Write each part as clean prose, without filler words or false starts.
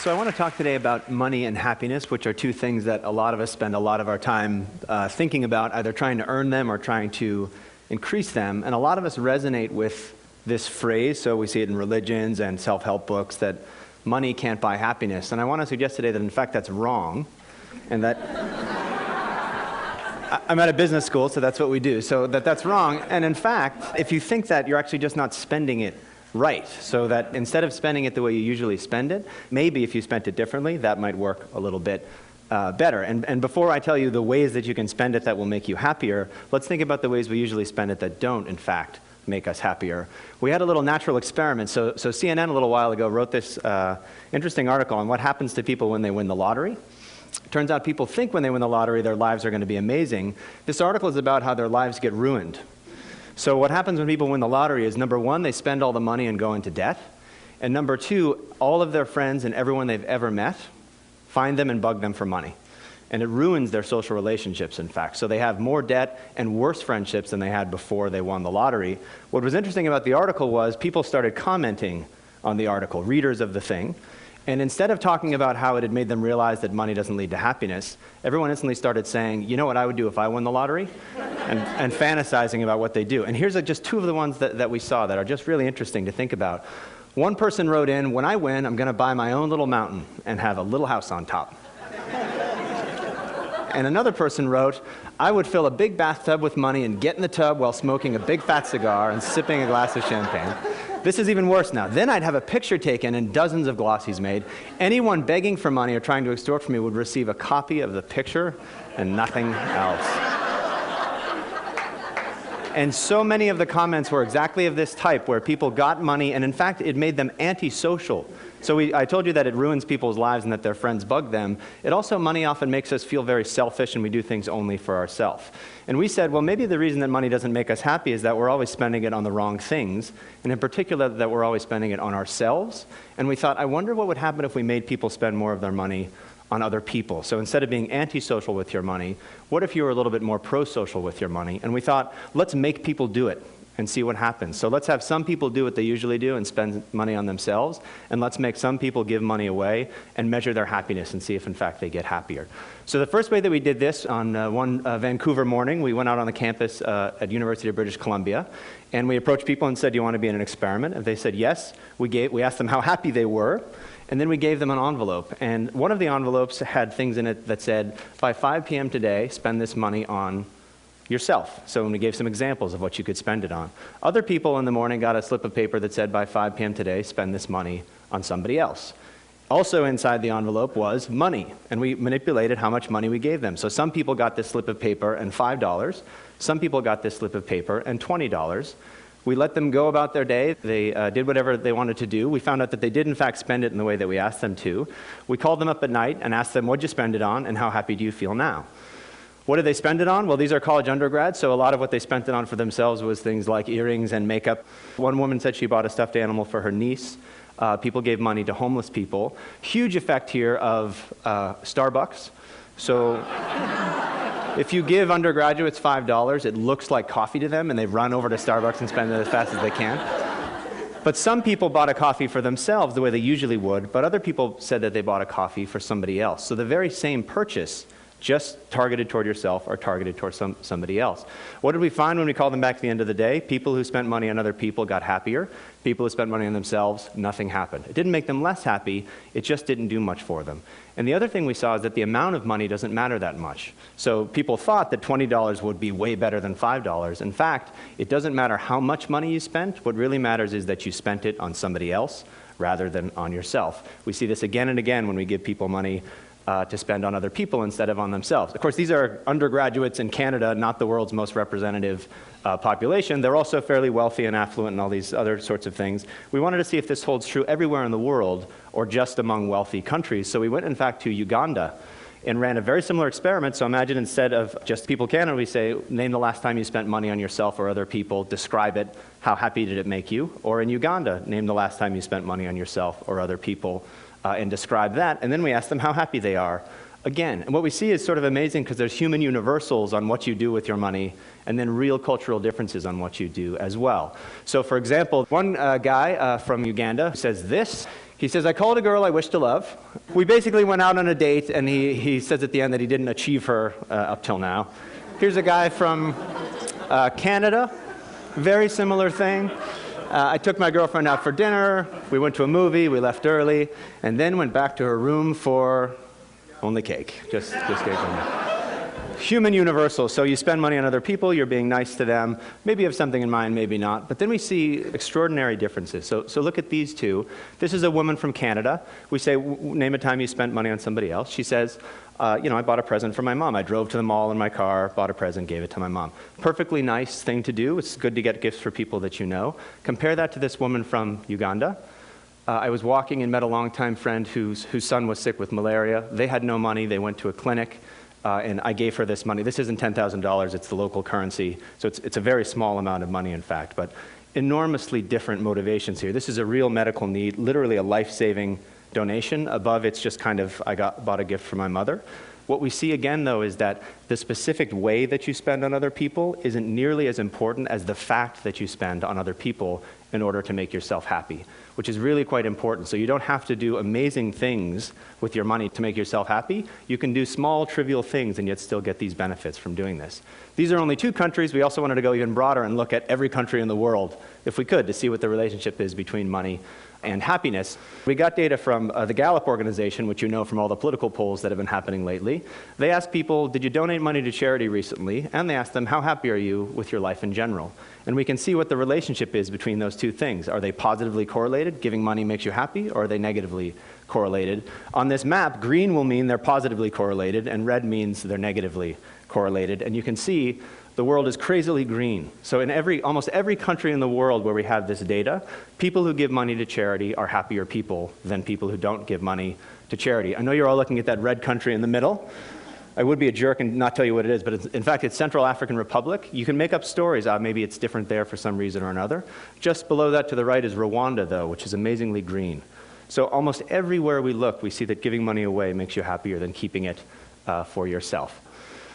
So I want to talk today about money and happiness, which are two things that a lot of us spend a lot of our time thinking about, either trying to earn them or trying to increase them. And a lot of us resonate with this phrase, so we see it in religions and self-help books, that money can't buy happiness. And I want to suggest today that in fact that's wrong, and that I'm at a business school, so that's what we do, so that's wrong. And in fact, if you think that, you're actually just not spending it right. So that instead of spending it the way you usually spend it, maybe if you spent it differently, that might work a little bit better. And before I tell you the ways that you can spend it that will make you happier, let's think about the ways we usually spend it that don't, in fact, make us happier. We had a little natural experiment. So CNN a little while ago wrote this interesting article on what happens to people when they win the lottery. Turns out people think when they win the lottery their lives are going to be amazing. This article is about how their lives get ruined. So what happens when people win the lottery is, number one, they spend all the money and go into debt. And number two, all of their friends and everyone they've ever met find them and bug them for money. And it ruins their social relationships, in fact. So they have more debt and worse friendships than they had before they won the lottery. What was interesting about the article was people started commenting on the article, readers of the thing. And instead of talking about how it had made them realize that money doesn't lead to happiness, everyone instantly started saying, you know what I would do if I won the lottery? And fantasizing about what they do. And here's just two of the ones that we saw that are just really interesting to think about. One person wrote in, when I win, I'm going to buy my own little mountain and have a little house on top. And another person wrote, I would fill a big bathtub with money and get in the tub while smoking a big fat cigar and sipping a glass of champagne. This is even worse now. Then I'd have a picture taken and dozens of glossies made. Anyone begging for money or trying to extort from me would receive a copy of the picture and nothing else. And so many of the comments were exactly of this type, where people got money, and in fact, it made them antisocial. So I told you that it ruins people's lives and that their friends bug them. It also, money often makes us feel very selfish, and we do things only for ourselves. And we said, well, maybe the reason that money doesn't make us happy is that we're always spending it on the wrong things, and in particular, that we're always spending it on ourselves. And we thought, I wonder what would happen if we made people spend more of their money on other people. So instead of being antisocial with your money, what if you were a little bit more pro-social with your money? And we thought, let's make people do it and see what happens. So let's have some people do what they usually do and spend money on themselves, and let's make some people give money away and measure their happiness and see if in fact they get happier. So the first way that we did this, on one Vancouver morning, we went out on the campus at University of British Columbia, and we approached people and said, do you want to be in an experiment? And they said yes. We asked them how happy they were, and then we gave them an envelope. And one of the envelopes had things in it that said, by 5 p.m. today, spend this money on yourself. So when we gave some examples of what you could spend it on. Other people in the morning got a slip of paper that said, by 5 p.m. today, spend this money on somebody else. Also inside the envelope was money, and we manipulated how much money we gave them. So some people got this slip of paper and $5. Some people got this slip of paper and $20. We let them go about their day. They did whatever they wanted to do. We found out that they did in fact spend it in the way that we asked them to. We called them up at night and asked them, what'd you spend it on, and how happy do you feel now? What did they spend it on? Well, these are college undergrads, so a lot of what they spent it on for themselves was things like earrings and makeup. One woman said she bought a stuffed animal for her niece. People gave money to homeless people. Huge effect here of Starbucks. So if you give undergraduates $5, it looks like coffee to them, and they run over to Starbucks and spend it as fast as they can. But some people bought a coffee for themselves the way they usually would, but other people said that they bought a coffee for somebody else. So the very same purchase, just targeted toward yourself or targeted toward somebody else. What did we find when we called them back at the end of the day? People who spent money on other people got happier. People who spent money on themselves, nothing happened. It didn't make them less happy, it just didn't do much for them. And the other thing we saw is that the amount of money doesn't matter that much. So people thought that $20 would be way better than $5. In fact, it doesn't matter how much money you spent. What really matters is that you spent it on somebody else rather than on yourself. We see this again and again when we give people money to spend on other people instead of on themselves. Of course, these are undergraduates in Canada, not the world's most representative population. They're also fairly wealthy and affluent and all these other sorts of things. We wanted to see if this holds true everywhere in the world or just among wealthy countries. So we went, in fact, to Uganda and ran a very similar experiment. So imagine instead of just People Canada, we say, name the last time you spent money on yourself or other people, describe it, how happy did it make you? Or in Uganda, name the last time you spent money on yourself or other people, and describe that, and then we ask them how happy they are. Again, and what we see is sort of amazing because there's human universals on what you do with your money, and then real cultural differences on what you do as well. So for example, one guy from Uganda says this, He says, I called a girl I wish to love. We basically went out on a date, and he says at the end that he didn't achieve her up till now. Here's a guy from Canada, very similar thing. I took my girlfriend out for dinner, we went to a movie, we left early, and then went back to her room for only cake, just cake only. Human universal, so you spend money on other people, you're being nice to them, maybe you have something in mind, maybe not, but then we see extraordinary differences. So look at these two. This is a woman from Canada. We say, name a time you spent money on somebody else. She says, I bought a present for my mom. I drove to the mall in my car, bought a present, gave it to my mom. Perfectly nice thing to do. It's good to get gifts for people that you know. Compare that to this woman from Uganda. I was walking and met a longtime friend whose son was sick with malaria. They had no money. They went to a clinic. And I gave her this money. This isn't $10,000, it's the local currency. So it's a very small amount of money, in fact, but enormously different motivations here. This is a real medical need, literally a life-saving donation. Above, it's just kind of, bought a gift for my mother. What we see again, though, is that the specific way that you spend on other people isn't nearly as important as the fact that you spend on other people in order to make yourself happy, which is really quite important. So you don't have to do amazing things with your money to make yourself happy. You can do small, trivial things and yet still get these benefits from doing this. These are only 2 countries. We also wanted to go even broader and look at every country in the world, if we could, to see what the relationship is between money and happiness. We got data from the Gallup organization, which you know from all the political polls that have been happening lately. They asked people, did you donate money to charity recently? And they asked them, how happy are you with your life in general? And we can see what the relationship is between those 2 things. Are they positively correlated? Giving money makes you happy, or are they negatively correlated? On this map, green will mean they're positively correlated, and red means they're negatively correlated. And you can see the world is crazily green. So in almost every country in the world where we have this data, people who give money to charity are happier people than people who don't give money to charity. I know you're all looking at that red country in the middle. I would be a jerk and not tell you what it is, but in fact, it's Central African Republic. You can make up stories. Maybe it's different there for some reason or another. Just below that to the right is Rwanda, though, which is amazingly green. So almost everywhere we look, we see that giving money away makes you happier than keeping it for yourself.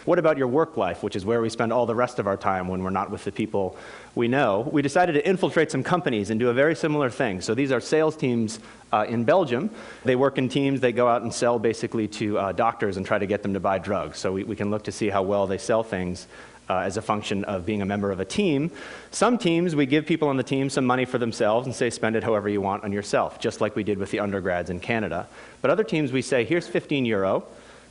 What about your work life, which is where we spend all the rest of our time when we're not with the people we know? We decided to infiltrate some companies and do a very similar thing. So these are sales teams in Belgium. They work in teams. They go out and sell basically to doctors and try to get them to buy drugs. So we can look to see how well they sell things as a function of being a member of a team. Some teams, we give people on the team some money for themselves and say, spend it however you want on yourself, just like we did with the undergrads in Canada. But other teams, we say, here's €15.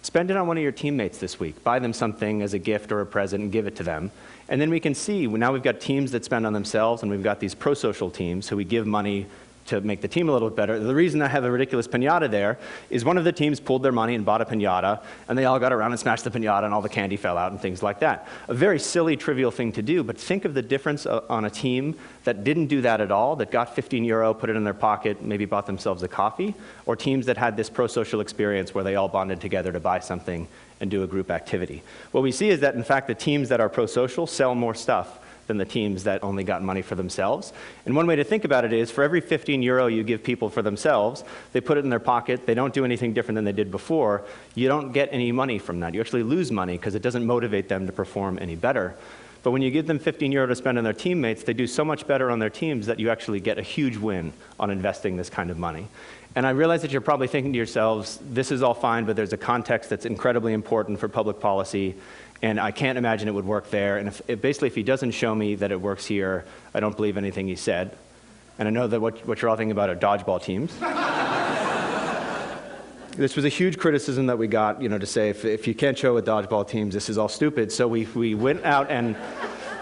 Spend it on one of your teammates this week. Buy them something as a gift or a present and give it to them. And then we can see, now we've got teams that spend on themselves, and we've got these pro-social teams who we give money to make the team a little bit better. The reason I have a ridiculous piñata there is one of the teams pulled their money and bought a piñata, and they all got around and smashed the piñata, and all the candy fell out and things like that. A very silly, trivial thing to do, but think of the difference on a team that didn't do that at all, that got €15, put it in their pocket, maybe bought themselves a coffee, or teams that had this pro-social experience where they all bonded together to buy something and do a group activity. What we see is that, in fact, the teams that are pro-social sell more stuff than the teams that only got money for themselves. And one way to think about it is, for every €15 you give people for themselves, they put it in their pocket, they don't do anything different than they did before, you don't get any money from that. You actually lose money because it doesn't motivate them to perform any better. But when you give them €15 to spend on their teammates, they do so much better on their teams that you actually get a huge win on investing this kind of money. And I realize that you're probably thinking to yourselves, this is all fine, but there's a context that's incredibly important for public policy, and I can't imagine it would work there. And basically, if he doesn't show me that it works here, I don't believe anything he said. And I know that what you're all thinking about are dodgeball teams. This was a huge criticism that we got, to say, if you can't show with dodgeball teams, this is all stupid. So we went out and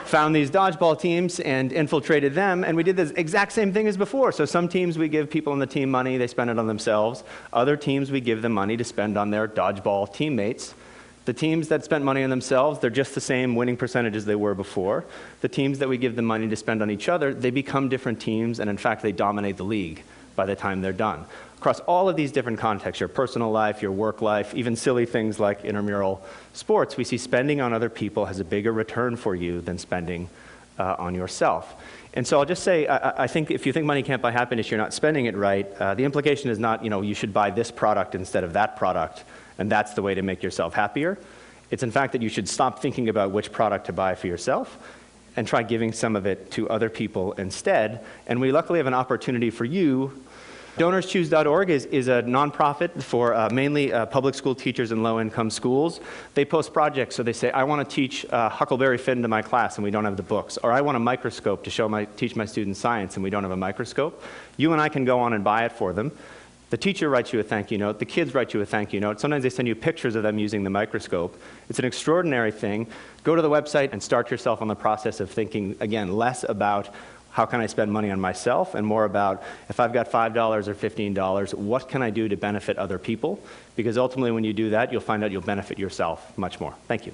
found these dodgeball teams and infiltrated them, and we did the exact same thing as before. So some teams we give people on the team money, they spend it on themselves. Other teams we give them money to spend on their dodgeball teammates. The teams that spent money on themselves, they're just the same winning percentage as they were before. The teams that we give them money to spend on each other, they become different teams, and in fact, they dominate the league by the time they're done. Across all of these different contexts, your personal life, your work life, even silly things like intramural sports, we see spending on other people has a bigger return for you than spending on yourself. And so I'll just say, I think if you think money can't buy happiness, you're not spending it right. The implication is not, you should buy this product instead of that product, and that's the way to make yourself happier. It's in fact that you should stop thinking about which product to buy for yourself and try giving some of it to other people instead. And we luckily have an opportunity for you DonorsChoose.org is a nonprofit for mainly public school teachers in low-income schools. They post projects, so they say, I want to teach Huckleberry Finn to my class and we don't have the books, or I want a microscope to teach my students science and we don't have a microscope. You and I can go on and buy it for them. The teacher writes you a thank you note. The kids write you a thank you note. Sometimes they send you pictures of them using the microscope. It's an extraordinary thing. Go to the website and start yourself on the process of thinking, again, less about how can I spend money on myself and more about if I've got $5 or $15, what can I do to benefit other people? Because ultimately when you do that, you'll find out you'll benefit yourself much more. Thank you.